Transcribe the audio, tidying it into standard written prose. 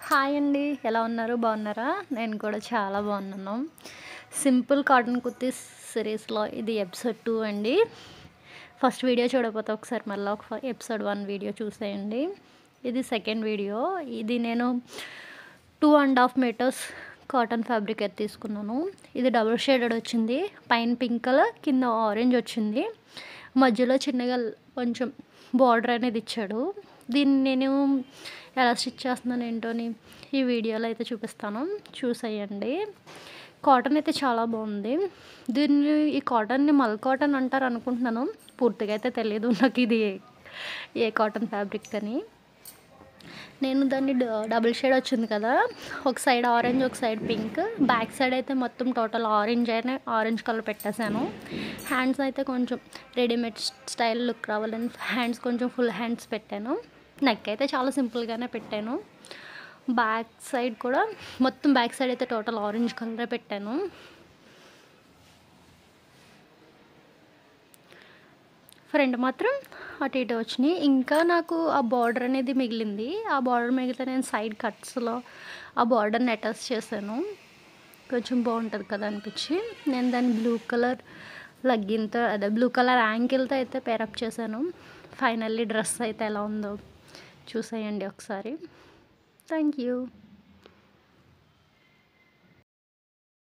Hi అండి. ఎలా ఉన్నారు? బాగున్నారా? నేను కూడా చాలా బాగున్నాను. సింపుల్ కాటన్ కుర్తీస్ సిరీస్లో ఇది ఎపిసోడ్ 2 అండి. ఫస్ట్ వీడియో చూడకపోతే ఒకసారి మళ్ళీ ఎపిసోడ్ 1 వీడియో చూసేయండి. ఇది సెకండ్ వీడియో. ఇది నేను 2.5 మీటర్స్ కాటన్ ఫ్యాబ్రిక్ అయితే తీసుకున్నాను. ఇది డబుల్ షేడెడ్ వచ్చింది. పైన పింక్ కలర్, కింద ఆరెంజ్ వచ్చింది. మధ్యలో చిన్నగా కొంచెం బార్డర్ అనేది ఇచ్చాడు. దీన్ని నేను ఎలా స్టిచ్ చేస్తున్నాను ఏంటోని ఈ వీడియోలో అయితే చూపిస్తాను, చూసేయండి. కాటన్ అయితే చాలా బాగుంది. ఈ కాటన్ని మల్ కాటన్ అంటారు అనుకుంటున్నాను, పూర్తిగా అయితే తెలియదు నాకు ఇది ఏ కాటన్ ఫ్యాబ్రిక్ అని. నేను దాన్ని డబుల్ షేడ్ వచ్చింది కదా, ఒక సైడ్ ఆరెంజ్ ఒక సైడ్ పింక్, బ్యాక్ సైడ్ అయితే మొత్తం టోటల్ ఆరెంజ్ కలర్ పెట్టేశాను. హ్యాండ్స్ అయితే కొంచెం రెడీమేడ్ స్టైల్ లుక్ రావాలని హ్యాండ్స్ కొంచెం ఫుల్ హ్యాండ్స్ పెట్టాను. నెక్ అయితే చాలా సింపుల్గానే పెట్టాను. బ్యాక్ సైడ్ కూడా మొత్తం బ్యాక్ సైడ్ అయితే టోటల్ ఆరెంజ్ కలరే పెట్టాను. ఫ్రంట్ మాత్రం అటు ఇటు వచ్చినాయి. ఇంకా నాకు ఆ బార్డర్ అనేది మిగిలింది. ఆ బార్డర్ మిగిలితే నేను సైడ్ కట్స్లో ఆ బార్డర్ని అటాచ్ చేశాను. కొంచెం బాగుంటుంది కదా అనిపించి నేను దాన్ని బ్లూ కలర్ లెగ్గిన్తో, అదే బ్లూ కలర్ యాంకిల్తో అయితే పేరప్ చేశాను. ఫైనల్లీ డ్రెస్ అయితే ఎలా ఉందో చూసేయండి ఒకసారి. Thank you.